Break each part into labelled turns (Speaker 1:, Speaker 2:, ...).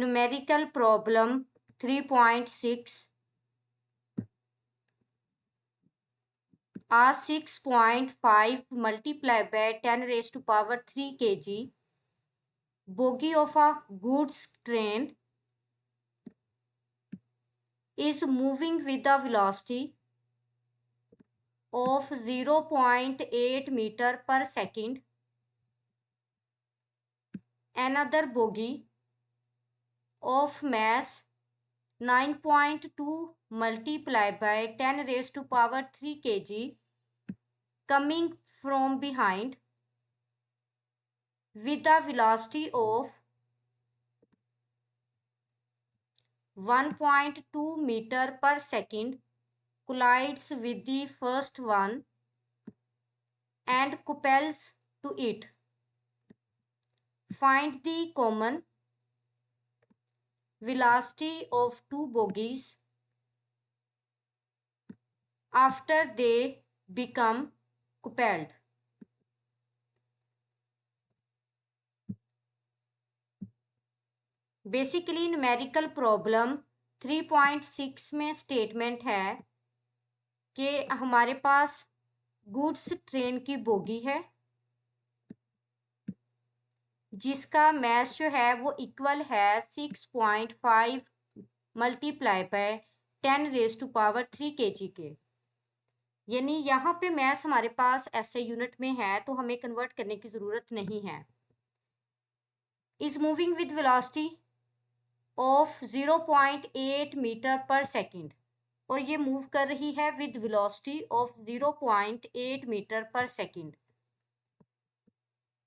Speaker 1: Numerical problem 3.6. A 6.5 multiplied by 10 raised to power 3 kg bogie of a goods train is moving with a velocity of 0.8 meter per second. Another bogie of mass 9.2 multiplied by 10 raised to power 3 kg coming from behind with a velocity of 1.2 meter per second collides with the first one and couples to it. Find the common velocity of two bogies after they become coupled. Basically numerical problem 3.6 में statement है कि हमारे पास goods train की bogie है जिसका mass जो है वो इक्वल है 6.5 multiply by 10 raise to power 3 kg के। यानी यहाँ पे मैस हमारे पास ऐसे यूनिट में है तो हमें कन्वर्ट करने की जरूरत नहीं है। Is moving with velocity of 0.8 metre per second और ये मूव कर रही है with velocity of 0.8 metre per second.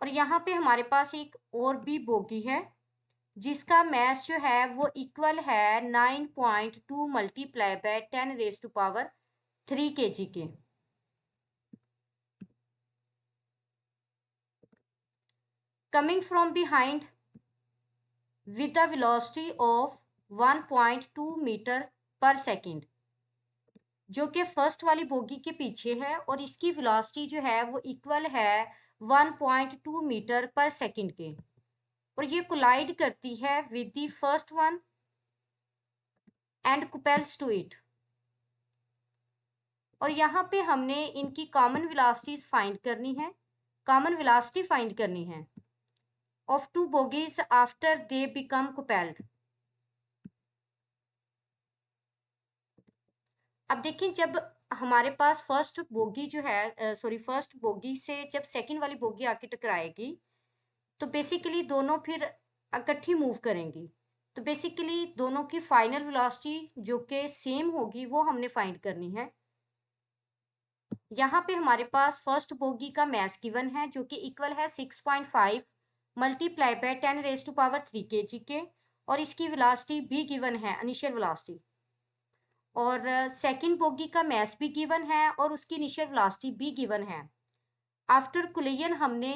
Speaker 1: और यहाँ पे हमारे पास एक और भी बोगी है जिसका मैस जो है वो इक्वल है 9.2 multiply by 10 raise to power 3 kg के। Coming from behind with a velocity of 1.2 metre per second जो कि फर्स्ट वाली बोगी के पीछे है और इसकी वेलोसिटी जो है वो इक्वल है 1.2 मीटर पर सेकेंड के और ये कोलाइड करती है with the first one and couples to it. और यहाँ पे हमने इनकी कॉमन वेलोसिटीज फाइंड करनी है, कॉमन वेलोसिटी फाइंड करनी है of two bogies after they become coupled। अब देखिए जब हमारे पास फर्स्ट बोगी जो है फर्स्ट बोगी से जब सेकंड वाली बोगी आके टकराएगी तो बेसिकली दोनों फिर इकट्ठी मूव करेंगी तो बेसिकली दोनों की फाइनल वेलोसिटी जो कि सेम होगी वो हमने फाइंड करनी है। यहाँ पे हमारे पास फर्स्ट बोगी का मैस गिवन है जो कि इक्वल है 6.5 multiply by 10 raise to power 3 kg के और इसकी वेलोसिटी भी गिवन है इनिशियल वेलोसिटी और सेकंड बोगी का मैस भी गिवन है और उसकी इनिशियल वेलोसिटी भी गिवन है। आफ्टर कोलिजन हमने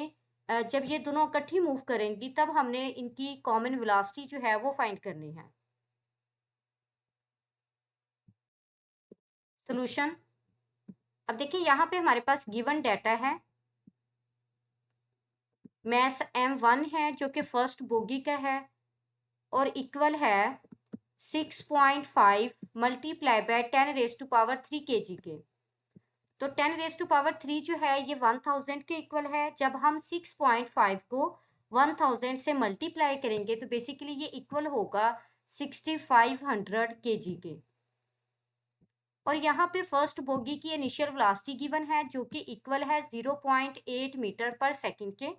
Speaker 1: जब ये दोनों इकट्ठी मूव करेंगी तब हमने इनकी कॉमन वेलोसिटी जो है वो फाइंड करनी है। सॉल्यूशन। अब देखिए यहाँ पे हमारे पास गिवन डाटा है, मैस m1 है जो कि फर्स्ट बोगी का है और इक्वल है 6.5 multiply by 10 raise to power 3 kg के। तो 10 रेज टू पावर 3 जो है ये 1000 के इक्वल है। जब हम 6.5 को 1000 से मल्टीप्लाई करेंगे तो बेसिकली ये इक्वल होगा 6500 kg के। और यहाँ पे फर्स्ट बोगी की इनिशियल वेलोसिटी गिवन है जो कि इक्वल है 0.8 मीटर पर सेकेंड के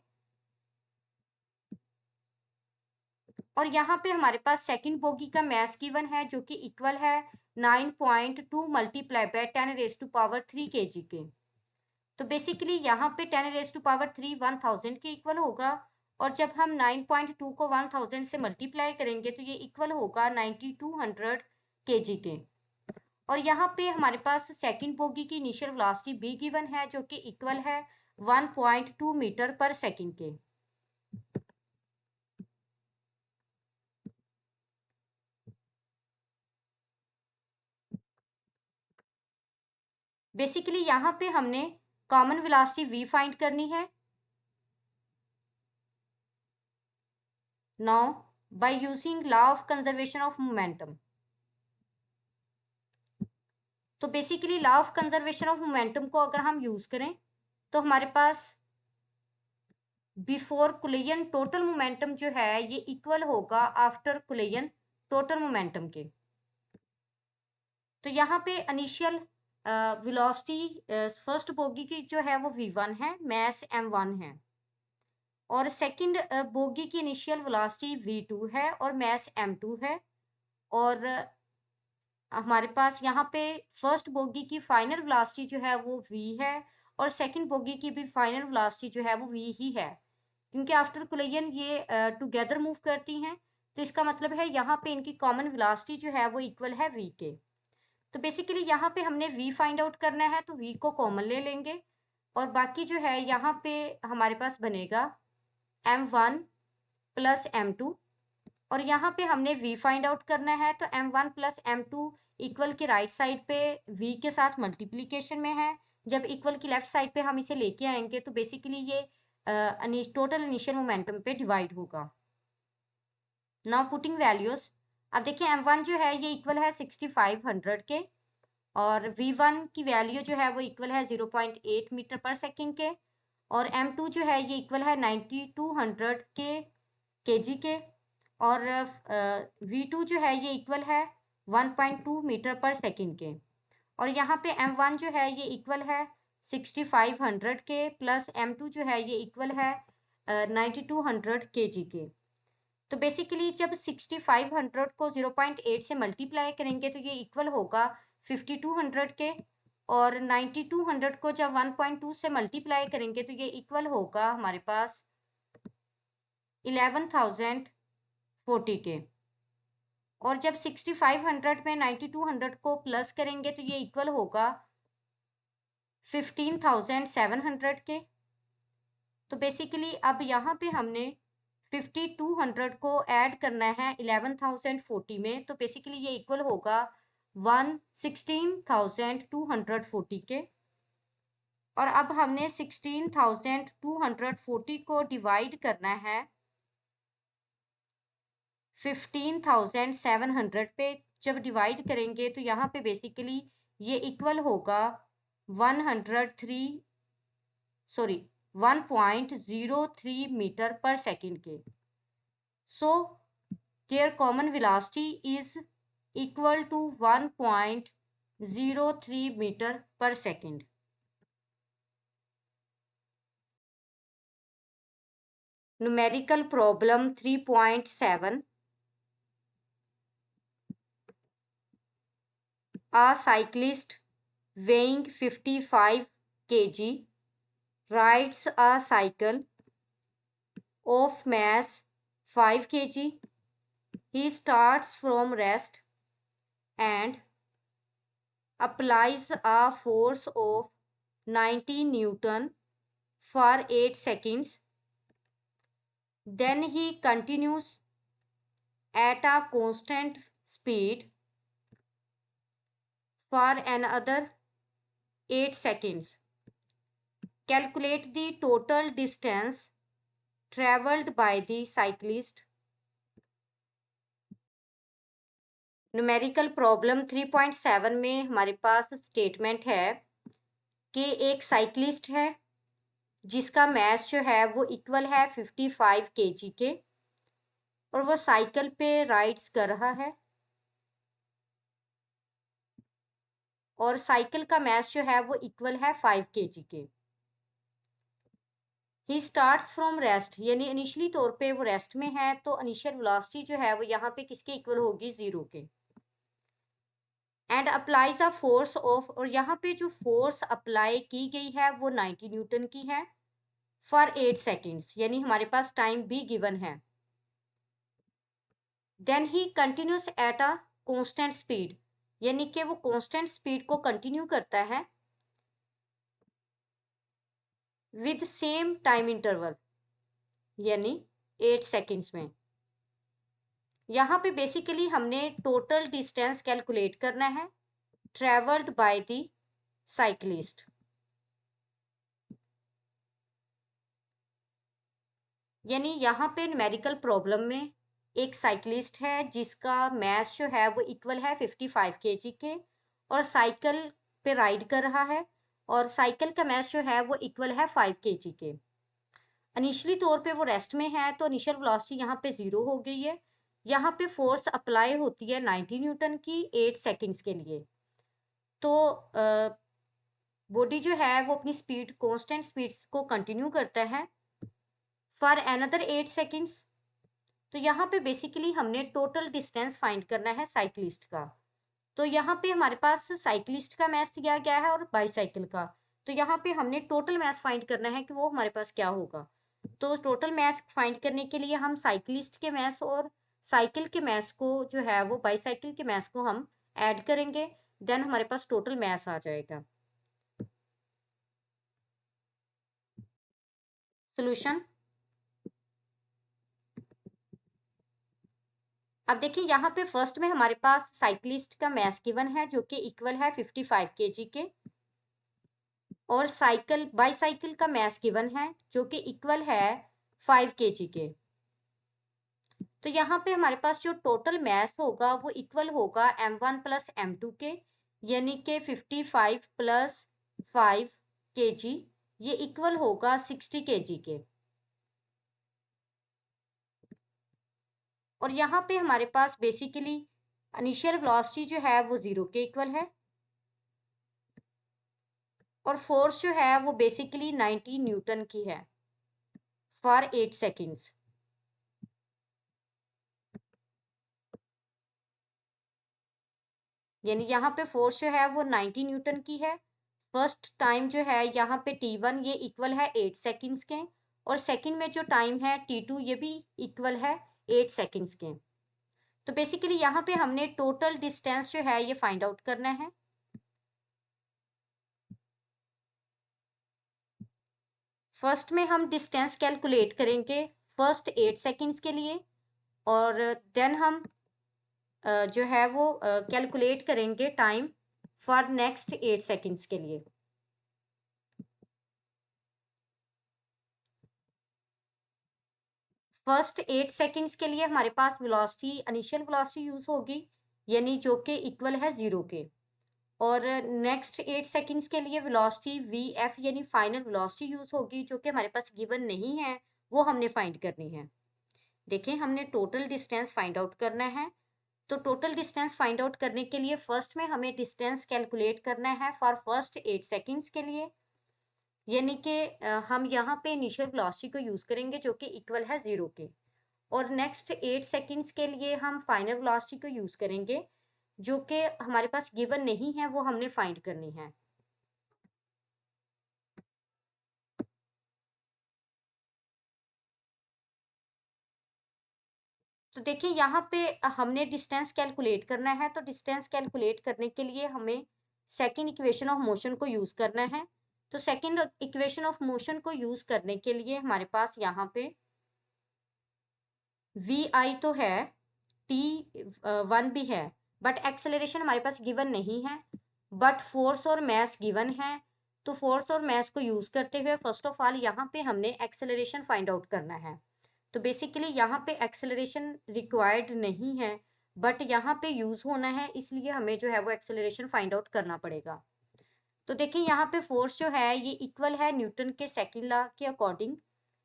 Speaker 1: और यहाँ पे हमारे पास सेकंड बोगी का मैस गिवन है जो कि इक्वल है 9.2 multiply by 10 raise to power 3 kg के। तो बेसिकली यहाँ पे 10 रेज टू पावर 3 1000 के इक्वल होगा और जब हम 9.2 को 1000 से मल्टीप्लाई करेंगे तो ये इक्वल होगा 9200 kg के। और यहाँ पे हमारे पास सेकंड बोगी की इनिशियल वेलोसिटी भी गिवन है जो कि इक्वल है 1.2 मीटर पर सेकेंड के। बेसिकली यहाँ पे हमने कॉमन वेलोसिटी v फाइंड करनी है। Now by using law of conservation of momentum. तो basically law of conservation of momentum को अगर हम यूज करें तो हमारे पास बिफोर कोलिजन टोटल मोमेंटम जो है ये इक्वल होगा आफ्टर कोलिजन टोटल मोमेंटम के। तो यहाँ पे इनिशियल वेलोसिटी फर्स्ट बोगी की जो है वो v1 है, मास m1 है, और सेकंड बोगी की इनिशियल वेलोसिटी v2 है और मास m2 है। और हमारे पास यहाँ पे फर्स्ट बोगी की फाइनल वेलोसिटी जो है वो v है और सेकंड बोगी की भी फाइनल वेलोसिटी जो है वो v ही है, क्योंकि आफ्टर कोलिजन ये टुगेदर मूव करती हैं। तो इसका मतलब है यहाँ पे इनकी कॉमन वेलोसिटी जो है वो इक्वल है v के। तो बेसिकली यहाँ पे हमने v फाइंड आउट करना है, तो v को कॉमन ले लेंगे और बाकी जो है यहाँ पे हमारे पास बनेगा m1 प्लस m2, और यहाँ पे हमने v फाइंड आउट करना है, तो m1 प्लस m2 इक्वल के राइट साइड पे v के साथ मल्टीप्लीकेशन में है। जब इक्वल की लेफ्ट साइड पे हम इसे लेके आएंगे तो बेसिकली ये टोटल इनिशियल मोमेंटम पे डिवाइड होगा। नाउ पुटिंग वैल्यूज, अब देखिए m1 जो है ये इक्वल है 6500 के, और v1 की वैल्यू जो है वो इक्वल है 0.8 मीटर पर सेकंड के, और m2 जो है ये इक्वल है 9200 के केजी के, और v2 जो है ये इक्वल है 1.2 मीटर पर सेकंड के, और यहाँ पे m1 जो है ये इक्वल है 6500 के प्लस m2 जो है ये इक्वल है 9200 केजी के। तो बेसिकली जब 6500 को 0.8 से मल्टीप्लाई करेंगे तो ये इक्वल होगा 5200 के, और 9200 को जब 1.2 से मल्टीप्लाई करेंगे तो ये इक्वल होगा हमारे पास 11040 के, और जब 6500 में 9200 को प्लस करेंगे तो ये इक्वल होगा 15700 के। तो बेसिकली अब यहाँ पे हमने 5200 को ऐड करना है 11040 में, तो बेसिकली ये इक्वल होगा 116,240 के, और अब हमने 16,240 को डिवाइड करना है 15,700 पे। जब डिवाइड करेंगे तो यहाँ पे बेसिकली ये इक्वल होगा 1.03 मीटर पर सेकंड के। So their common velocity is equal to 1.03 metre per second. Numerical problem 3.7, a cyclist weighing 55 kg rides a cycle of mass 5 kg. He starts from rest and applies a force of 90 Newton for 8 seconds. Then he continues at a constant speed for another 8 seconds. Calculate the total distance traveled by the cyclist. Numerical problem 3.7 में हमारे पास statement है कि एक cyclist है जिसका मास जो है वो इक्वल है 55 केजी के, और वो साइकिल पे राइड्स कर रहा है, और साइकिल का मास जो है वो इक्वल है 5 केजी के। ही स्टार्ट्स फ्रॉम रेस्ट, यानी इनिशियली तौर पे वो रेस्ट में है, तो इनिशियल वेलोसिटी जो है वो यहाँ पे किसके इक्वल होगी, 0 के। And applies a force of, और यहाँ पे जो फोर्स अप्लाई की गई है वो 90 न्यूटन की है, फॉर 8 सेकेंड्स, यानी हमारे पास टाइम भी गिवन है। Then he continues at a constant speed, यानी कि वो कांस्टेंट स्पीड को कंटिन्यू करता है विद सेम टाइम इंटरवल, यानी 8 सेकेंड्स में। यहाँ पे बेसिकली हमने टोटल डिस्टेंस कैलकुलेट करना है ट्रेवल्ड बाय द साइकिलिस्ट। यानी यहाँ पे न्यूमेरिकल प्रॉब्लम में एक साइकिलिस्ट है जिसका मास जो है वो इक्वल है 55 kg के, और साइकिल पे राइड कर रहा है, और साइकिल का मास जो है वो इक्वल है 5 kg के। इनिशियली तौर पे वो रेस्ट में है, तो इनिशियल वेलोसिटी यहाँ पे 0 हो गई है। यहाँ पे फोर्स अप्लाई होती है 90 न्यूटन की 8 सेकेंड्स के लिए। तो बॉडी जो है वो अपनी स्पीड, कांस्टेंट स्पीड को कंटिन्यू करता है फॉर अनदर 8 सेकेंड्स। तो यहाँ पे बेसिकली हमने टोटल डिस्टेंस फाइंड करना है साइकिलिस्ट का। तो यहाँ पे हमारे पास साइकिलिस्ट का मैथ दिया गया है और बाईसाइकिल का। तो यहाँ पे हमने टोटल मैथ फाइंड करना है कि वो हमारे पास क्या होगा। तो टोटल मैथ फाइंड करने के लिए हम साइकिलिस्ट के मैथ और साइकिल के मैथ को जो है वो बाईसाइकिल के मैथ को हम ऐड करेंगे, देन हमारे पास टोटल मैथ आ जाएगा। सोल्यूशन। अब देखिए यहाँ पे फर्स्ट में हमारे पास साइकिलिस्ट का मैस गिवन है जो कि इक्वल है 55 kg के, और बाईसाइकिल का मैस गिवन है जो कि इक्वल है 5 kg के। तो यहाँ पे हमारे पास जो टोटल मैस होगा वो इक्वल होगा m1 प्लस m2 के, यानी कि 55 प्लस 5 kg, ये इक्वल होगा 60 kg के। और यहाँ पे हमारे पास बेसिकली इनिशियल वेलोसिटी जो है वो 0 के इक्वल है, और फोर्स जो है वो बेसिकली 90 न्यूटन की है फॉर 8 सेकेंड्स। यानी यहाँ पे फोर्स जो है वो 90 न्यूटन की है। फर्स्ट टाइम जो है यहाँ पे T1 ये इक्वल है 8 सेकेंड्स के, और सेकंड में जो टाइम है T2 ये भी इक्वल है 8 सेकेंड्स के। तो बेसिकली यहाँ पे हमने टोटल डिस्टेंस जो है ये फाइंड आउट करना है। फर्स्ट में हम डिस्टेंस कैलकुलेट करेंगे फर्स्ट 8 सेकेंड्स के लिए, और देन हम जो है वो कैलकुलेट करेंगे टाइम फॉर नेक्स्ट 8 सेकेंड्स के लिए। फर्स्ट 8 सेकेंड्स के लिए हमारे पास वेलोसिटी, इनिशियल वेलोसिटी यूज होगी, यानी जो कि इक्वल है 0 के, और नेक्स्ट 8 सेकेंड्स के लिए वेलोसिटी वीएफ यानी फाइनल वेलोसिटी यूज होगी, जो कि हमारे पास गिवन नहीं है, वो हमने फाइंड करनी है। देखिए हमने टोटल डिस्टेंस फाइंड आउट करना है। तो टोटल डिस्टेंस फाइंड आउट करने के लिए फर्स्ट में हमें डिस्टेंस कैलकुलेट करना है फॉर फर्स्ट 8 सेकेंड्स के लिए, यानी कि हम यहाँ पे इनिशियल वेलोसिटी को यूज करेंगे जो कि इक्वल है 0 के, और नेक्स्ट 8 सेकेंड्स के लिए हम फाइनल वेलोसिटी को यूज करेंगे जो कि हमारे पास गिवन नहीं है, वो हमने फाइंड करनी है। तो देखिए यहाँ पे हमने डिस्टेंस कैलकुलेट करना है, तो डिस्टेंस कैलकुलेट करने के लिए हमें सेकंड इक्वेशन ऑफ मोशन को यूज करना है। तो सेकंड इक्वेशन ऑफ मोशन को यूज करने के लिए हमारे पास यहाँ पे वी आई तो है, T1 भी है, बट एक्सेलरेशन हमारे पास गिवन नहीं है, बट फोर्स और मैस गिवन है। तो फोर्स और मैस को यूज करते हुए फर्स्ट ऑफ ऑल यहाँ पे हमने एक्सेलरेशन फाइंड आउट करना है। तो बेसिकली यहाँ पे एक्सेलरेशन रिक्वायर्ड नहीं है, बट यहाँ पे यूज होना है, इसलिए हमें जो है वो एक्सेलरेशन फाइंड आउट करना पड़ेगा। तो देखिए यहाँ पे फोर्स जो है ये इक्वल है न्यूटन के सेकंड लॉ के according,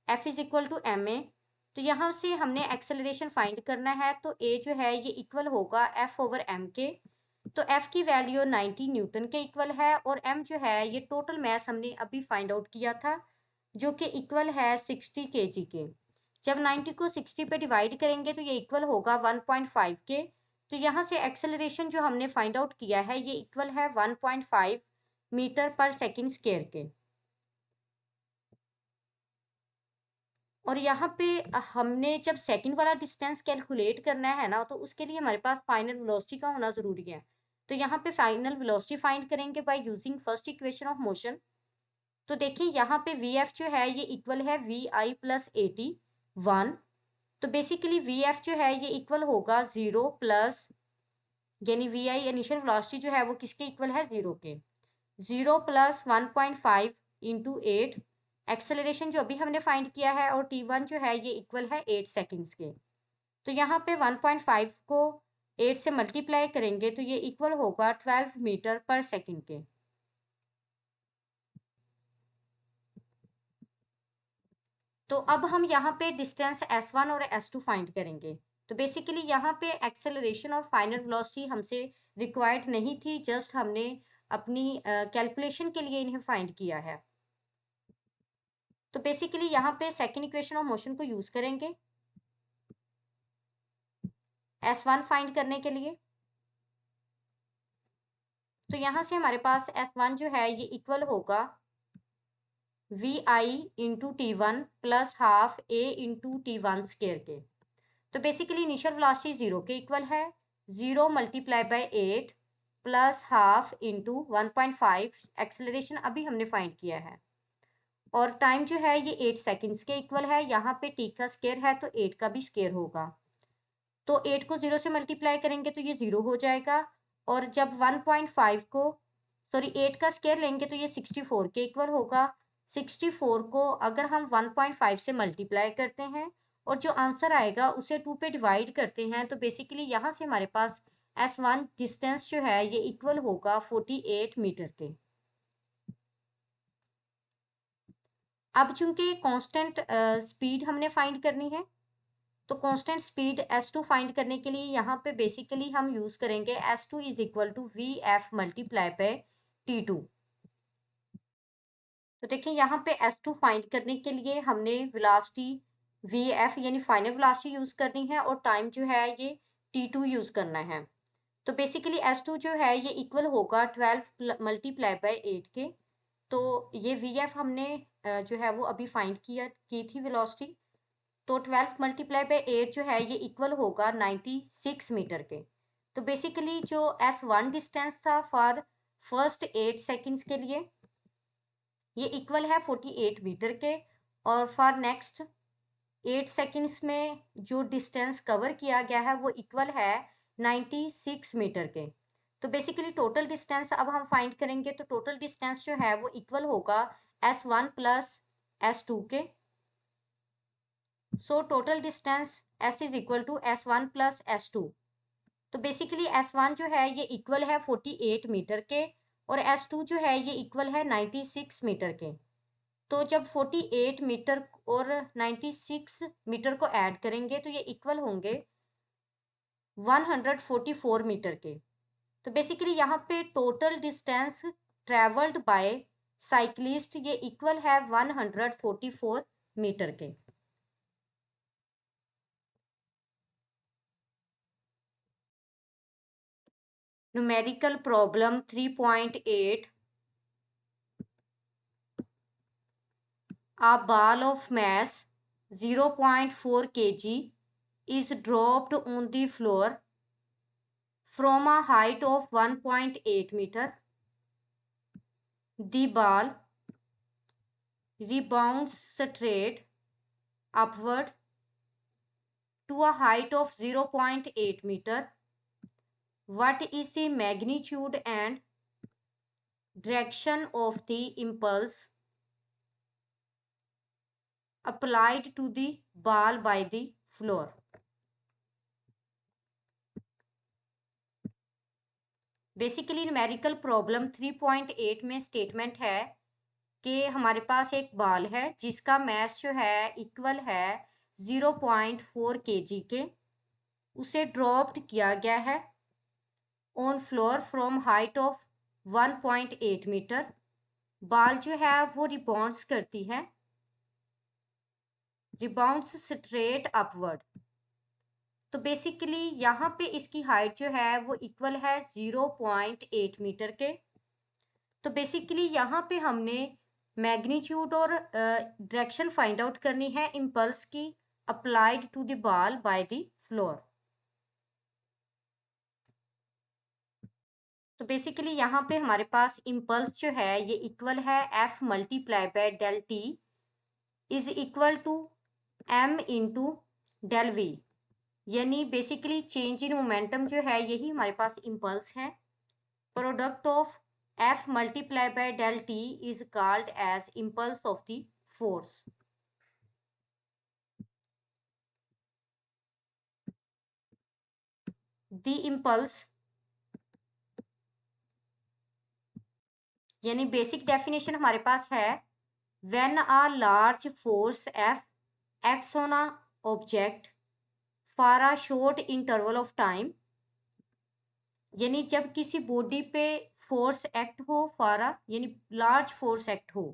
Speaker 1: F is equal to ma। तो यहाँ से हमने एक्सेलरेशन फाइंड करना है, तो a जो है ये इक्वल होगा F ओवर m के। तो F की वैल्यू 90 न्यूटन के इक्वल है, और m जो है ये टोटल मास हमने अभी फाइंड आउट किया था जो कि इक्वल है 60 kg के। जब 90 को 60 पे डिवाइड करेंगे तो ये इक्वल होगा 1.5 के। तो यहाँ से एक्सेलरेशन जो हमने फाइंड आउट किया है ये इक्वल है 1.5 मीटर पर सेकंड स्क्वायर के। और यहाँ पे हमने जब सेकंड वाला डिस्टेंस कैलकुलेट करना है ना, तो उसके लिए हमारे पास फाइनल वेलोसिटी का होना जरूरी है। तो यहाँ पे फाइनल वेलोसिटी फाइंड करेंगे by using first equation of motion. तो देखिए यहाँ पे वी एफ जो है ये इक्वल है वी आई प्लस 81। तो बेसिकली वी एफ जो है ये इक्वल होगा 0 प्लस, यानी वी आई इनिशियल वेलोसिटी जो है वो किसके इक्वल है 0 के, 0 प्लस 1.5 इंटू 8, एक्सेलरेशन जो अभी हमने फाइंड किया है, और T1 जो है ये इक्वल है 8 सेकेंड्स के। तो यहाँ पे 1.5 को 8 से मल्टीप्लाई करेंगे तो ये इक्वल होगा 12 मीटर पर सेकंड के। तो अब हम यहाँ पे डिस्टेंस S1 और S2 फाइंड करेंगे। तो बेसिकली यहाँ पे एक्सेलरेशन और फाइनल वेलोसिटी हमसे रिक्वायर्ड नहीं थी, जस्ट हमने अपनी कैलकुलेशन के लिए इन्हें फाइंड किया है। तो बेसिकली यहाँ पे सेकंड इक्वेशन ऑफ मोशन को यूज करेंगे S1 फाइंड करने के लिए। तो यहाँ से हमारे पास S1 जो है ये इक्वल होगा VI into T1 plus half A into T1 square के। तो बेसिकली इनिशियल वेलोसिटी 0 के इक्वल है, 0 multiply by 8 plus half into 1.5, acceleration अभी हमने फाइंड किया है, और टाइम जो है ये 8 सेकेंड्स के इक्वल है। यहाँ पे t का स्केयर है तो 8 का भी स्केयर होगा। तो 8 को 0 से मल्टीप्लाई करेंगे तो ये 0 हो जाएगा, और जब 1.5 को सॉरी 8 का स्केयर लेंगे तो ये 64 के इक्वल होगा। 64 को अगर हम 1.5 से मल्टीप्लाई करते हैं और जो आंसर आएगा उसे 2 पे डिवाइड करते हैं, तो बेसिकली यहाँ से हमारे पास S1 डिस्टेंस जो है ये इक्वल होगा 48 मीटर के। अब चूंकि कांस्टेंट स्पीड हमने फाइंड करनी है, तो कांस्टेंट स्पीड S2 फाइंड करने के लिए यहाँ पे बेसिकली हम यूज करेंगे S2 is equal to VF multiply by T2। तो देखिए यहाँ पे S2 फाइंड करने के लिए हमने वेलोसिटी VF यानी फाइनल वेलोसिटी यूज करनी है, और टाइम जो है ये T2 यूज करना है। तो बेसिकली S2 जो है ये इक्वल होगा 12 मल्टीप्लाई बाय 8 के। तो ये VF हमने जो है वो अभी फाइंड की थी वेलोसिटी। तो 12 मल्टीप्लाई बाय 8 जो है ये इक्वल होगा 96 मीटर के। तो बेसिकली जो S1 डिस्टेंस था फॉर फर्स्ट 8 सेकेंड्स के लिए ये इक्वल है 48 मीटर के, और फॉर नेक्स्ट 8 सेकेंड्स में जो डिस्टेंस कवर किया गया है वो इक्वल है 96 मीटर के। तो बेसिकली टोटल डिस्टेंस अब हम फाइंड करेंगे, तो टोटल डिस्टेंस जो है वो इक्वल होगा S1 प्लस S2 के। So total distance S is equal to S1 plus S2। तो बेसिकली S1 जो है ये इक्वल है 48 मीटर के, और S2 जो है ये इक्वल है 96 मीटर के। तो जब 48 मीटर और 96 मीटर को ऐड करेंगे तो ये इक्वल होंगे 144 मीटर के। तो बेसिकली यहाँ पे total distance travelled by cyclist ये इक्वल है 144 मीटर के। Numerical problem 3.8। A ball of mass 0.4 kg is dropped on the floor from a height of 1.8 meter. The ball rebounds straight upward to a height of 0.8 meter. What is the magnitude and direction of the impulse applied to the ball by the floor? Basically numerical problem 3.8 में statement है कि हमारे पास एक ball है जिसका mass जो है equal है 0.4 kg के। उसे ड्रॉप्ड किया गया है on floor from height of 1.8 metre. Ball जो है वो रिबाउंड्स करती है, रिबाउंड्स स्ट्रेट अपवर्ड। तो बेसिकली यहाँ पे इसकी हाइट जो है वो इक्वल है 0.8 मीटर के। तो बेसिकली यहाँ पे हमने मैग्नीट्यूड और डायरेक्शन फाइंड आउट करनी है इम्पल्स की applied to the ball by the floor. तो बेसिकली यहाँ पे हमारे पास इम्पल्स जो है ये इक्वल है F multiply by del T is equal to M into del V, यानी बेसिकली चेंज इन मोमेंटम जो है यही हमारे पास इम्पल्स है। Product of F multiplied by del T is called as impulse of the force. The impulse, यानी basic definition हमारे पास है when a large force F acts on a object for a short interval of time, यानी जब किसी body पे force act हो for a, यानी लार्ज फोर्स एक्ट हो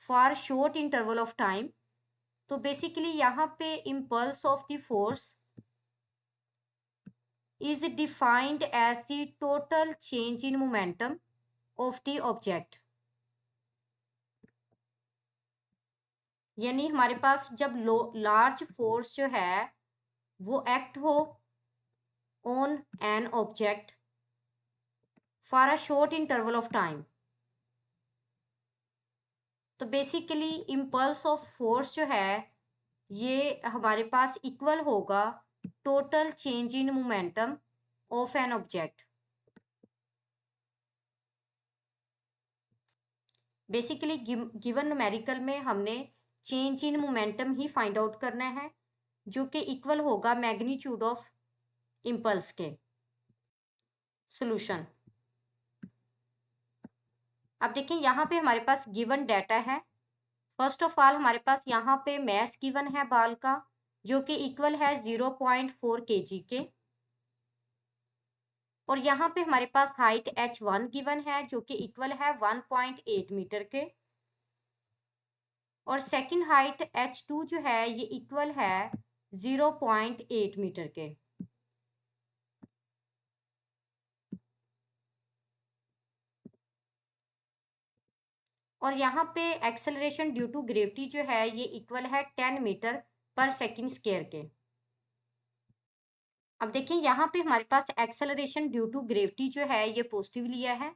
Speaker 1: for short interval of time, तो बेसिकली यहाँ पे impulse of the force is defined as the total change in momentum of the object, यानी हमारे पास जब लार्ज फोर्स जो है वो एक्ट हो on an object for a short interval of time, तो बेसिकली इम्पल्स ऑफ फोर्स जो है ये हमारे पास इक्वल होगा total change in momentum of an object. Basically given numerical में हमने change in momentum he find out करना है जो कि इक्वल होगा मैग्नीट्यूड ऑफ इम्पल्स के। सॉल्यूशन, अब देखें यहाँ पे हमारे पास गिवन डाटा है। फर्स्ट ऑफ ऑल हमारे पास यहाँ पे मैस गिवन है बाल का जो कि इक्वल है 0.4 kg के, और यहाँ पे हमारे पास हाइट h1 गिवन है जो कि इक्वल है 1.8 मीटर के, और सेकंड हाइट h2 जो है ये इक्वल है 0.8 मीटर के। और यहाँ पे एक्सेलरेशन ड्यू टू ग्रेविटी जो है ये इक्वल है 10 मीटर पर सेकंड स्क्वायर के। अब देखें यहाँ पे हमारे पास एक्सेलरेशन ड्यू टू ग्रेविटी जो है ये पॉजिटिव लिया है।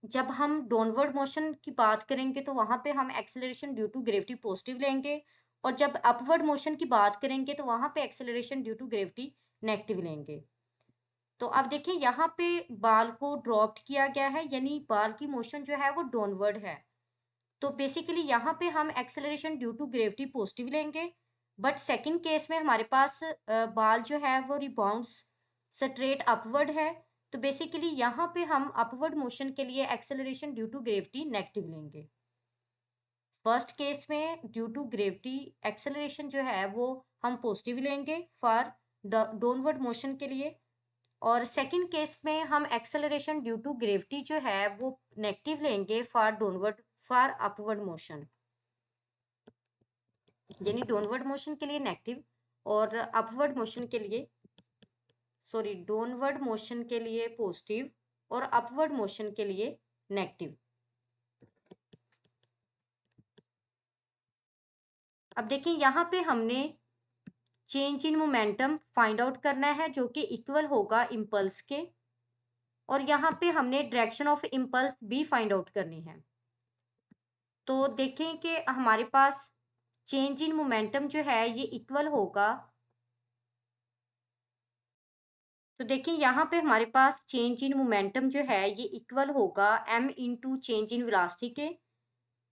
Speaker 1: जब हम डाउनवर्ड मोशन की बात करेंगे तो वहां पे हम acceleration due to gravity positive लेंगे, और जब अपवर्ड मोशन की बात करेंगे तो वहां पे acceleration due to gravity negative लेंगे। तो अब देखिए यहाँ पे बाल को ड्रॉप्ड किया गया है, यानी बाल की मोशन जो है वो डाउनवर्ड है, तो बेसिकली यहाँ पे हम acceleration due to gravity positive लेंगे। बट सेकंड केस में हमारे पास बाल जो है वो रिबाउंड्स स्ट्रेट अपवर्ड है, तो बेसिकली यहाँ पे हम अपवर्ड मोशन के लिए acceleration due to gravity negative लेंगे। फर्स्ट केस में ड्यू टू ग्रेविटी एक्सेलरेशन जो है वो हम पॉजिटिव लेंगे फॉर द डाउनवर्ड मोशन के लिए, और सेकंड केस में हम एक्सेलरेशन ड्यू टू ग्रेविटी जो है वो नेगेटिव लेंगे for downward for upward motion, यानी डाउनवर्ड मोशन के लिए नेगेटिव और अपवर्ड मोशन के लिए डाउनवर्ड मोशन के लिए पॉजिटिव और अपवर्ड मोशन के लिए नेगेटिव। अब देखिए यहाँ पे हमने change in momentum find out करना है जो कि इक्वल होगा इम्पल्स के, और यहाँ पे हमने डायरेक्शन ऑफ इम्पल्स भी फाइंड आउट करनी है। तो देखें कि हमारे पास चेंज इन मोमेंटम जो है ये इक्वल होगा, तो देखिए यहाँ पे हमारे पास चेंज इन मोमेंटम जो है ये इक्वल होगा m into change in velocity के,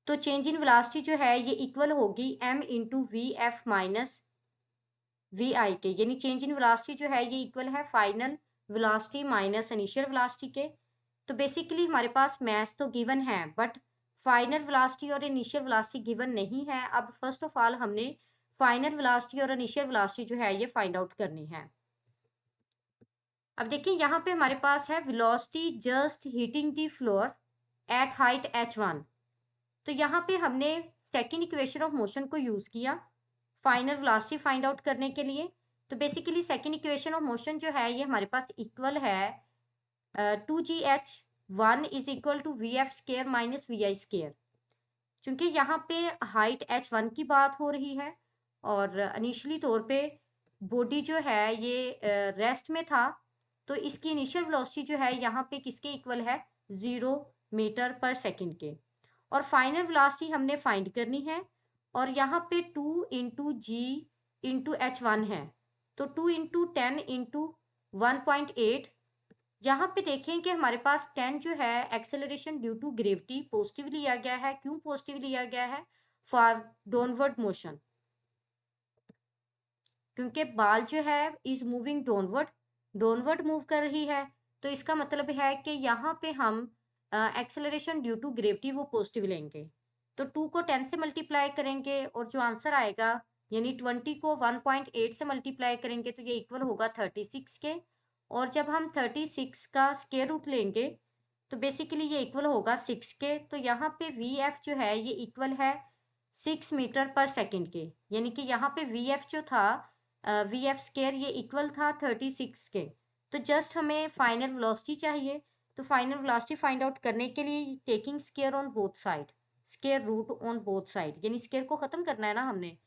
Speaker 1: तो चेंज इन वेलोसिटी जो है ये इक्वल होगी m into v f minus we i के, यानी चेंज इन वेलोसिटी जो है ये इक्वल है final velocity minus initial velocity के। तो बेसिकली हमारे पास मैस तो गिवन है बट फाइनल वेलोसिटी और इनिशियल वेलोसिटी गिवन नहीं है। अब फर्स्ट ऑफ ऑल हमने फाइनल वेलोसिटी और इनिशियल वेलोसिटी जो है ये फाइंड आउट करनी है। अब देखिए यहाँ पे हमारे पास है velocity just hitting the floor at height h1, तो यहाँ पे हमने सेकंड इक्वेशन ऑफ मोशन को यूज किया फाइनल वेलोसिटी फाइंड आउट करने के लिए। तो basically second equation of motion जो है ये हमारे पास इक्वल है 2gh1 is equal to V F square minus we I square, क्योंकि यहाँ पे हाइट h1 की बात हो रही है और इनिशियली तौर पे बॉडी जो है ये रेस्ट में था, तो इसकी इनिशियल वेलोसिटी जो है यहाँ पे किसके इक्वल है 0 मीटर पर सेकंड के, और फाइनल वेलोसिटी हमने फाइंड करनी है, और यहाँ पे 2 इंटू जी इंटू h1 है, तो 2 इंटू 10 इंटू 1.8। यहाँ पे देखें कि हमारे पास 10 जो है acceleration due to gravity positive लिया गया है। क्यों पॉजिटिव लिया गया है? फॉर डाउनवर्ड मोशन, क्योंकि बाल जो है is moving downward, downward move कर रही है, तो इसका मतलब है कि यहाँ पे हम एक्सेलरेशन ड्यू टू ग्रेविटी वो पॉजिटिव लेंगे। तो 2 को 10 से मल्टीप्लाई करेंगे और जो आंसर आएगा यानी 20 को 1.8 से मल्टीप्लाई करेंगे तो ये इक्वल होगा 36 के। और जब हम 36 का स्क्वायर रूट लेंगे तो बेसिकली ये इक्वल होगा 6 के। तो यहाँ पे वी एफ जो है ये इक्वल है 6 मीटर पर सेकेंड के, यानी कि यहाँ पे वी एफ जो था वी एफ स्क्वायर ये इक्वल था 36 के। तो जस्ट हमें फाइनल वेलोसिटी चाहिए, तो फाइनल वेलोसिटी फाइंड आउट करने के लिए taking square on both side, square root on both side, यानी स्क्वायर को खत्म करना है ना हमने,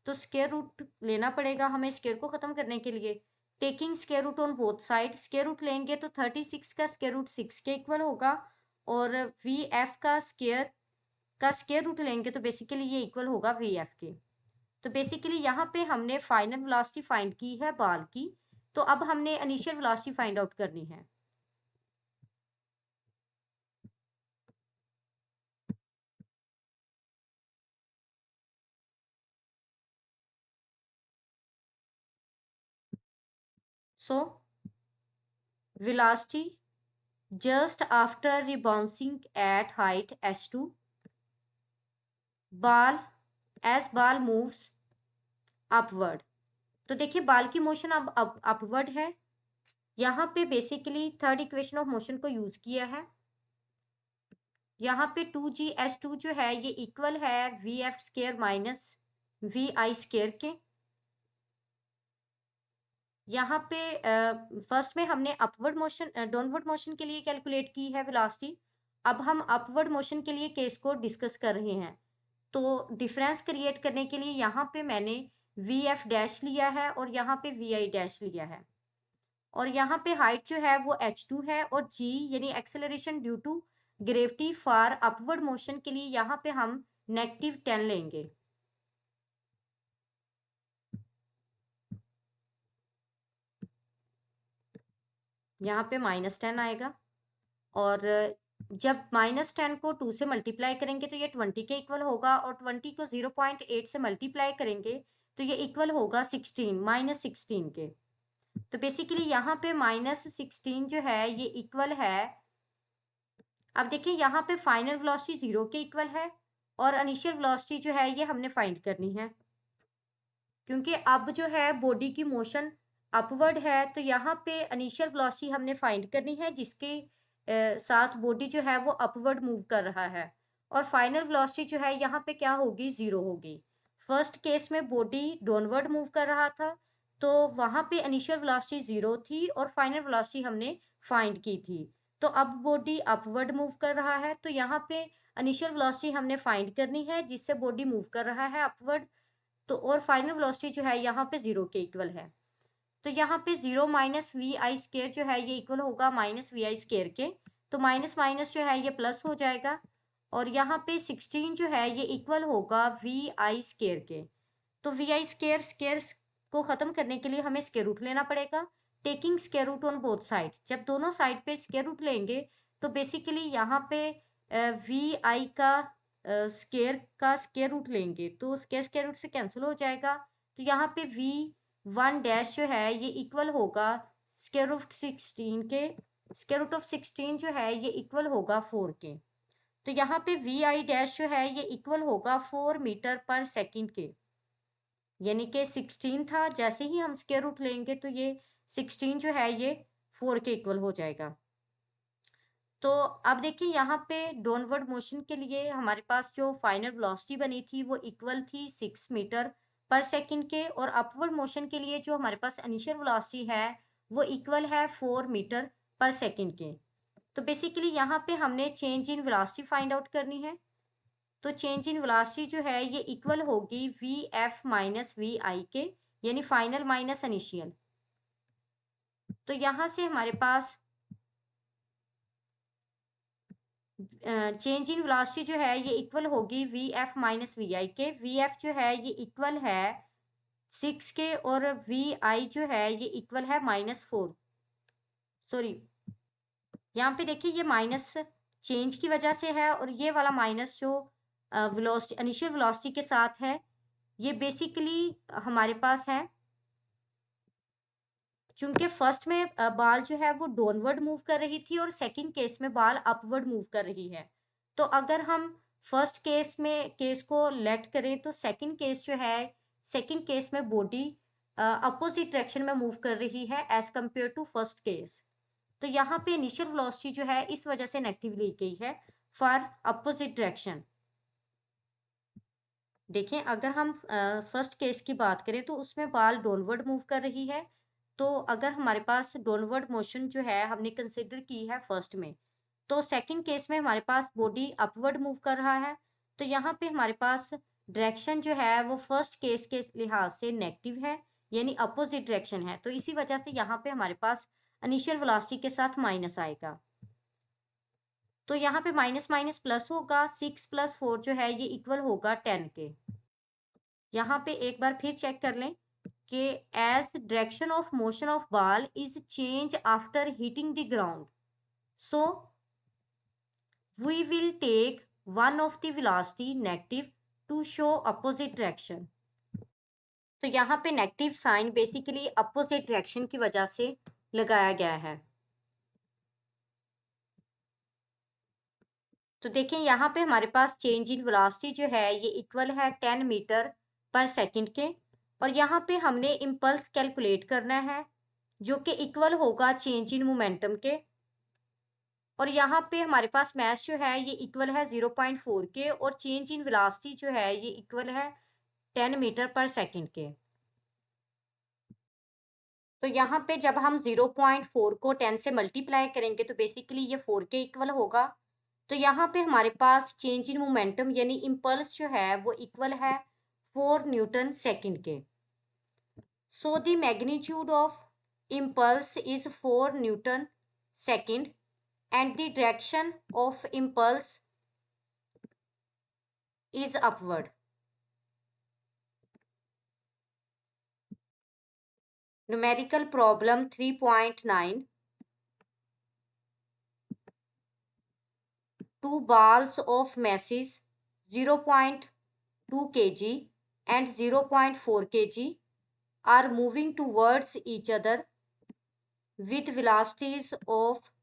Speaker 1: तो स्क्वायर रूट लेना पड़ेगा हमें स्क्वायर को खत्म करने के लिए। Taking square root on both side, square root लेंगे तो 36 का स्क्वायर रूट 6 के इक्वल होगा, और वी एफ का स्क्वायर रूट लेंगे तो बेसिकली ये इक्वल होगा वी एफ के। तो बेसिकली यहाँ पे हमने फाइनल वेलोसिटी फाइंड की है बाल की, तो अब हमने इनिशियल वेलोसिटी फाइंड आउट करनी है। So velocity just after rebouncing at height h2 ball as ball moves upward। तो देखिए बाल की मोशन अब अपवर्ड है। यहाँ पे basically third equation of motion को यूज किया है। यहाँ पे 2g(h2) जो है ये इक्वल है V F square minus we I square के। यहाँ पे फर्स्ट में हमने अपवर्ड मोशन डाउनवर्ड मोशन के लिए कैलकुलेट की है वेलोसिटी। अब हम अपवर्ड मोशन के लिए केस को डिस्कस कर रहे हैं। तो डिफरेंस क्रिएट करने के लिए यहाँ पे मैंने वी एफ डैश लिया है और यहाँ पे वी आई डैश लिया है, और यहाँ पे हाइट जो है वो h2 है, और g यानी acceleration due to gravity for upward motion के लिए यहाँ पे हम -10 लेंगे। यहाँ पे -10 आएगा, और जब -10 को 2 से मल्टीप्लाई करेंगे तो ये 20 के इक्वल होगा, और 20 को 0.8 से मल्टीप्लाई करेंगे तो ये इक्वल होगा 16 के। तो बेसिकली यहाँ पे -16 जो है ये इक्वल है, अब देखिए यहाँ पे फाइनल वेलोसिटी 0 के इक्वल है, और इनिशियल वेलोसिटी जो है ये हमने फाइंड करनी है, क्योंकि अब जो है बॉडी की मोशन अपवर्ड है, तो यहाँ पे इनिशियल वेलोसिटी हमने फाइंड करनी है जिसके साथ बॉडी जो है वो अपवर्ड मूव कर रहा है, और फाइनल वेलोसिटी जो है यहाँ पे क्या होगी, 0 होगी। फर्स्ट केस में बॉडी डाउनवर्ड मूव कर रहा था, तो वहां पे इनिशियल वेलोसिटी 0 थी और फाइनल वेलोसिटी हमने फाइंड की थी। तो अब बॉडी अपवर्ड मूव कर रहा है, तो यहाँ पे इनिशियल वेलोसिटी हमने फाइंड करनी है जिससे बॉडी मूव कर रहा है अपवर्ड, तो और फाइनल वेलोसिटी जो है यहाँ पे 0 के इक्वल है। तो यहाँ पे 0 माइनस वी आई स्केयर जो है ये इक्वल होगा माइनस वी आई स्केयर के, तो माइनस माइनस जो है ये प्लस हो जाएगा, और यहाँ पे 16 जो है ये इक्वल होगा वी आई स्केयर के। तो वी आई स्केयर स्केयर को खत्म करने के लिए हमें स्केयर रूट लेना पड़ेगा, taking square root on both side. जब दोनों साइड पे स्केयर रूट लेंगे तो बेसिकली यहाँ पे वी आई का स्केयर रूट लेंगे तो स्केयर रूट से कैंसिल हो जाएगा, तो यहाँ पे वी वन डैश जो है ये इक्वल होगा स्केयर रूट 16 के। स्केयर रूट ऑफ 16 जो है ये इक्वल होगा 4 के। तो यहाँ पे वी आई डैश जो है ये इक्वल होगा 4 मीटर पर सेकेंड के, यानी कि 16 था, जैसे ही हम स्क्वायर रूट लेंगे तो ये 16 जो है ये 4 के इक्वल हो जाएगा। तो अब देखिए यहाँ पे डाउनवर्ड मोशन के लिए हमारे पास जो फाइनल वेलोसिटी बनी थी वो इक्वल थी 6 मीटर पर सेकंड के, और अपवर्ड मोशन के लिए जो हमारे पास इनिशियल वेलोसिटी है वो इक्वल है 4 मीटर पर सेकंड के। तो बेसिकली यहाँ पे हमने change in velocity find out करनी है, तो चेंज इन वेलोसिटी जो है ये इक्वल होगी we f minus we i के, यानी फाइनल माइनस इनिशियल। तो यहाँ से हमारे पास चेंज इन वेलोसिटी जो है ये इक्वल होगी we f minus we i के। वी एफ जो है ये इक्वल है 6 के, और वी आई जो है ये इक्वल है -4। सॉरी, यहाँ पे देखिए ये माइनस चेंज की वजह से है, और ये वाला माइनस जो वेलोसिटी इनिशियल वेलोसिटी के साथ है ये बेसिकली हमारे पास है चूंकि फर्स्ट में बाल जो है वो डाउनवर्ड मूव कर रही थी और सेकंड केस में बाल अपवर्ड मूव कर रही है। तो अगर हम फर्स्ट केस को लेट करें तो सेकंड केस में बॉडी अपोजिट डायरेक्शन में मूव कर रही है as compare to first case. तो यहाँ पे इनिशियल वेलोसिटी जो है इस वजह से नेगेटिव ली गई है फॉर अपोजिट डायरेक्शन। देखें, अगर हम फर्स्ट केस की बात करें तो उसमें बाल डाउनवर्ड मूव कर रही है। तो अगर हमारे पास डाउनवर्ड मोशन जो है हमने कंसिडर की है फर्स्ट में, तो सेकंड केस में हमारे पास बॉडी अपवर्ड मूव कर रहा है। तो यहाँ पे हमारे पास डायरेक्शन जो है वो फर्स्ट केस के लिहाज से नेगेटिव है, यानी अपोजिट डायरेक्शन है। तो इसी वजह से यहाँ पे हमारे पास इनिशियल वेलोसिटी के साथ माइनस आएगा। तो यहाँ पे माइनस माइनस प्लस होगा, 6+4 जो है ये इक्वल होगा 10 के। यहाँ पे एक बार फिर चेक कर लें कि as direction of motion of ball is change after hitting the ground, so we will take one of the velocity negative to show opposite direction. तो यहाँ पे negative sign basically opposite direction की वजह से लगाया गया है। तो देखें, यहाँ पे हमारे पास चेंज इन वेलोसिटी जो है ये इक्वल है 10 मीटर पर सेकंड के, और यहाँ पे हमने इम्पल्स कैलकुलेट करना है जो कि इक्वल होगा चेंज इन मोमेंटम के। और यहाँ पे हमारे पास मैस जो है ये इक्वल है 0.4 के, और चेंज इन वेलोसिटी जो है ये इक्वल है 10 मीटर पर सेकंड के। तो यहाँ पे जब हम 0.4 को 10 से मल्टीप्लाई करेंगे तो बेसिकली ये 4 के इक्वल होगा। तो यहाँ पे हमारे पास चेंज इन मोमेंटम यानी इम्पल्स जो है वो इक्वल है 4 न्यूटन सेकंड के। So the magnitude of impulse is 4 Newton second and the direction of impulse is upward. Numerical problem 3.9. Two balls of masses 0.2 kg and 0.4 kg are moving towards each other with velocities of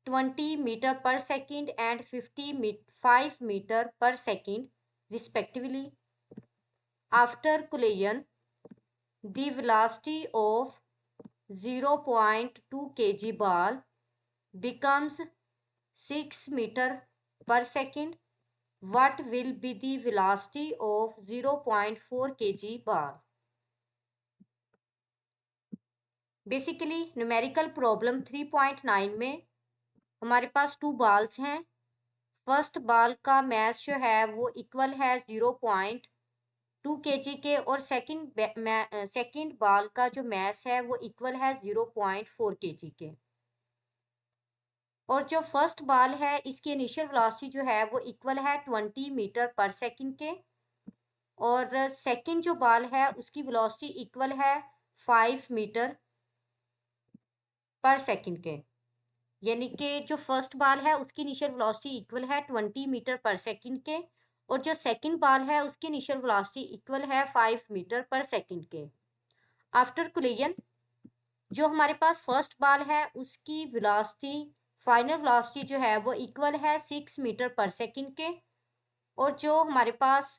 Speaker 1: 20 meter per second and 55 meter per second respectively. After collision, the velocity of 0.2 kg ball becomes 6 meter per second. What will be the velocity of 0.4 kg ball? Basically numerical problem 3.9 में हमारे पास 2 balls हैं। First ball का mess जो है वो equal है 0.2 kg के, और सेकंड बॉल का जो मैस है वो इक्वल है 0.4 kg के। और जो फर्स्ट बॉल है इसकी इनिशियल वेलोसिटी जो है वो इक्वल है 20 मीटर पर सेकंड के, और सेकंड जो बॉल है उसकी वेलोसिटी इक्वल है 5 मीटर पर सेकंड के। यानी कि जो फर्स्ट बॉल है उसकी इनिशियल वेलोसिटी इक्वल है 20 मीटर पर सेकंड के, और जो सेकंड बॉल है उसकी इनिशियल वेलोसिटी इक्वल है 5 मीटर पर सेकंड के। आफ्टर कोलिजन जो हमारे पास फर्स्ट बॉल है उसकी वेलोसिटी फाइनल वेलोसिटी जो है वो इक्वल है 6 मीटर पर सेकंड के, और जो हमारे पास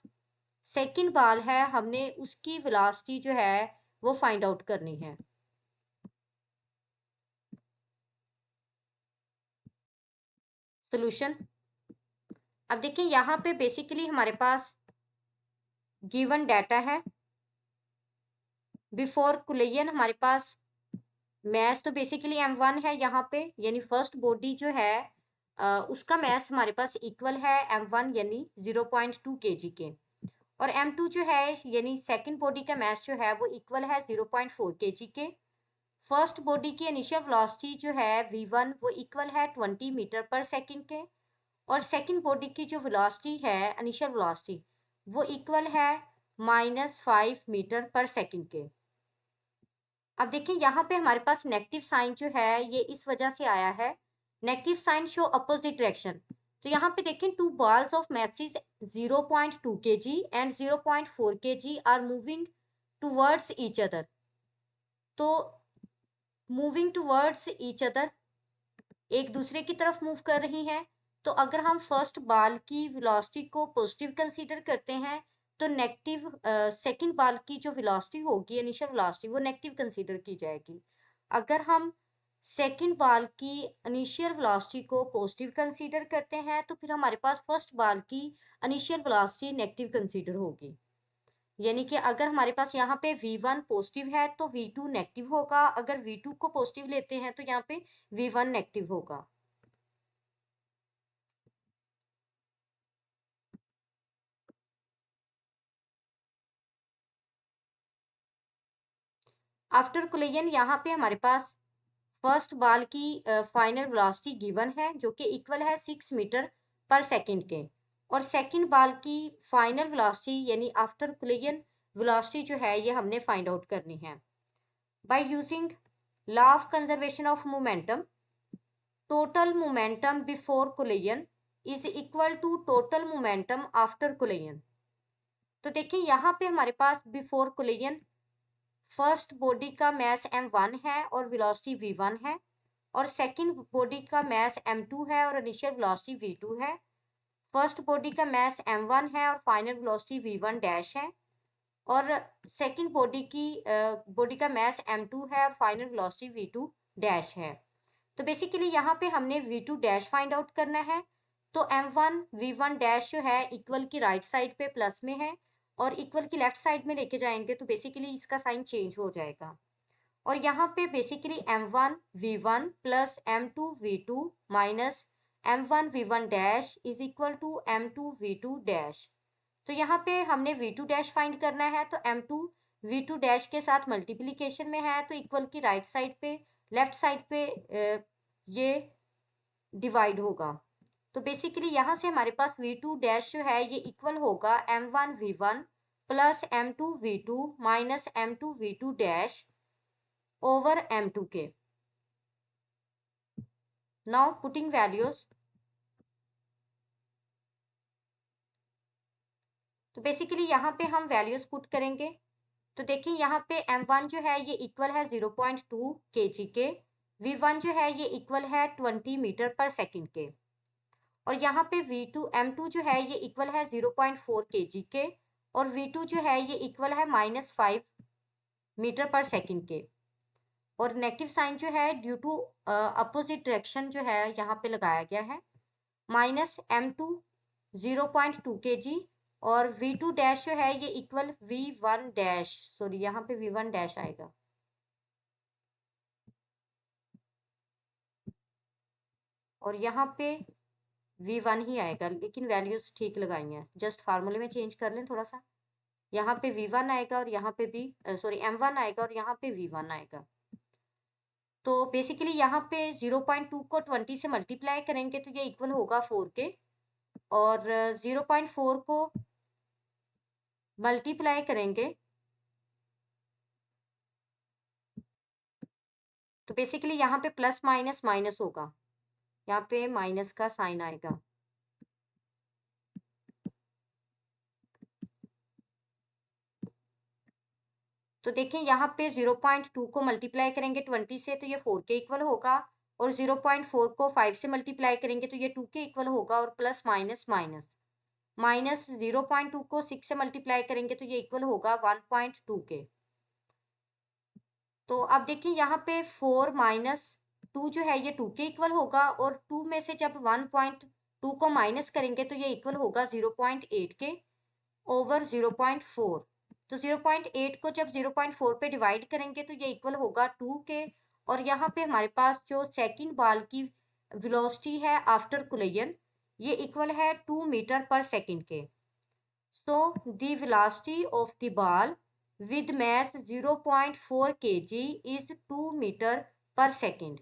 Speaker 1: सेकंड बॉल है हमने उसकी वेलोसिटी जो है वो फाइंड आउट करनी है। सॉल्यूशन, अब देखिए यहाँ पे बेसिकली हमारे पास गिवन डाटा है। बिफोर कोलिजन हमारे पास मैस तो बेसिकली m1 है यहाँ पे, यानी फर्स्ट बॉडी जो है उसका मैस हमारे पास इक्वल है m1 यानी 0.2 kg के, और m2 जो है यानी सेकंड बॉडी का मैस जो है वो इक्वल है 0.4 kg के। फर्स्ट बॉडी की इनिशियल वेलोसिटी जो है v1 वो इक्वल है 20 मीटर पर सेकंड के, और सेकंड बॉडी की जो वेलोसिटी है इनिशियल वेलोसिटी वो इक्वल है -5 मीटर पर सेकंड के। अब देखिए यहाँ पे हमारे पास नेगेटिव साइन जो है ये इस वजह से आया है, negative sign show opposite direction. तो यहाँ पे देखें, 2 balls of masses 0.2 kg and 0.4 kg are moving towards each other। तो मूविंग टुवर्ड्स ईच अदर, एक दूसरे की तरफ मूव कर रही हैं। तो अगर हम फर्स्ट बाल की वेलोसिटी को पॉजिटिव कंसीडर करते हैं तो नेगेटिव सेकंड बाल की जो वेलोसिटी होगी, इनिशियल वेलोसिटी, वो नेगेटिव कंसीडर की जाएगी। अगर हम सेकंड बाल की इनिशियल वेलोसिटी को पॉजिटिव कंसीडर करते हैं तो फिर हमारे पास फर्स्ट बाल की इनिशियल वेलोसिटी नेगेटिव कंसीडर होगी। यानी कि अगर हमारे पास यहाँ पे v1 पॉजिटिव है तो v2 नेगेटिव होगा, अगर v2 को पॉजिटिव लेते हैं तो यहाँ पे v1 नेगेटिव होगा। आफ्टर कोलिजन यहाँ पे हमारे पास फर्स्ट बाल की फाइनल वेलोसिटी गिवन है जो कि इक्वल है 6 मीटर पर सेकंड के, और सेकंड बाल की फाइनल वेलोसिटी यानी आफ्टर कोलिजन वेलोसिटी जो है ये हमने फाइंड आउट करनी है by using law of conservation of momentum. Total momentum before collision is equal to total momentum after collision. तो देखिए यहाँ पे हमारे पास बिफोर कोलिजन फर्स्ट बॉडी का मास m1 है और वेलोसिटी v1 है, और सेकंड बॉडी का मास m2 है और इनिशियल वेलोसिटी v2 है। फर्स्ट बॉडी का मास m1 है और फाइनल वेलोसिटी v1 डैश है, और सेकंड बॉडी का मास m2 है और फाइनल वेलोसिटी v2 डैश है। तो बेसिकली यहाँ पे हमने v2 डैश फाइंड आउट करना है। तो m1 v1 डैश जो है इक्वल की राइट साइड पे प्लस में है और इक्वल की लेफ्ट साइड में लेके जाएंगे तो बेसिकली इसका साइन चेंज हो जाएगा, और यहाँ पे basically m1 v1 plus m2 v2 minus m1 v1 dash is equal to m2 v2 dash. तो यहाँ पे हमने v2 डैश फाइंड करना है, तो m2 v2 डैश के साथ मल्टीप्लीकेशन में है तो इक्वल की राइट साइड पे लेफ्ट साइड पे ये डिवाइड होगा। तो बेसिकली यहाँ से हमारे पास v2 डैश जो है ये इक्वल होगा m1 v1 plus m2 v2 minus m2 v2 dash over m2 के। नाउ पुटिंग वैल्यूज, तो बेसिकली यहाँ पे हम वैल्यूज पुट करेंगे। तो देखिए यहाँ पे m1 जो है ये इक्वल है 0.2 kg के, v1 जो है ये इक्वल है 20 मीटर पर सेकंड के, और यहाँ पे v2 m2 जो है ये इक्वल है 0.4 kg के, और v2 जो है ये इक्वल है -5 मीटर पर सेकंड के, और नेगेटिव साइन जो है ड्यू टू अपोजिट डायरेक्शन जो है यहाँ पे लगाया गया है। -m2 0.2 kg और v2 डैश जो है ये इक्वल v1 डैश, सॉरी यहाँ पे v1 डैश आएगा, और यहाँ पे v1 ही आएगा, लेकिन वैल्यूज ठीक लगाई हैं, जस्ट फार्मूले में चेंज कर लें थोड़ा सा। यहाँ पे v1 आएगा और यहाँ पे भी m1 आएगा और यहाँ पे v1 आएगा। तो बेसिकली यहाँ पे 0.2 को 20 से मल्टीप्लाई करेंगे तो ये इक्वल होगा 4 के, और 0.4 को मल्टीप्लाई करेंगे तो बेसिकली यहाँ पे प्लस माइनस माइनस होगा, यहाँ पे माइनस का साइन आएगा। तो देखिए यहाँ पे 0.2 को मल्टीप्लाई करेंगे 20 से तो ये 4 के इक्वल होगा, और 0.4 को 5 से मल्टीप्लाई करेंगे तो ये 2 के इक्वल होगा, और प्लस माइनस माइनस माइनस 0.2 को 6 से मल्टीप्लाई करेंगे तो ये इक्वल होगा 1.2 के। तो अब देखिए यहाँ पे 4 माइनस 2 जो है ये 2 के इक्वल होगा, और 2 में से जब 1.2 को माइनस करेंगे तो ये इक्वल होगा 0.8 के ओवर 0.4। तो 0.8 को जब 0.4 पे डिवाइड करेंगे तो ये इक्वल होगा 2 के, और यहाँ पे हमारे पास जो सेकंड बाल की वेलोसिटी है आफ्टर कोलिजन ये इक्वल है 2 मीटर पर सेकंड के। So the velocity of the ball with mass 0.4 kg is 2 meter per second।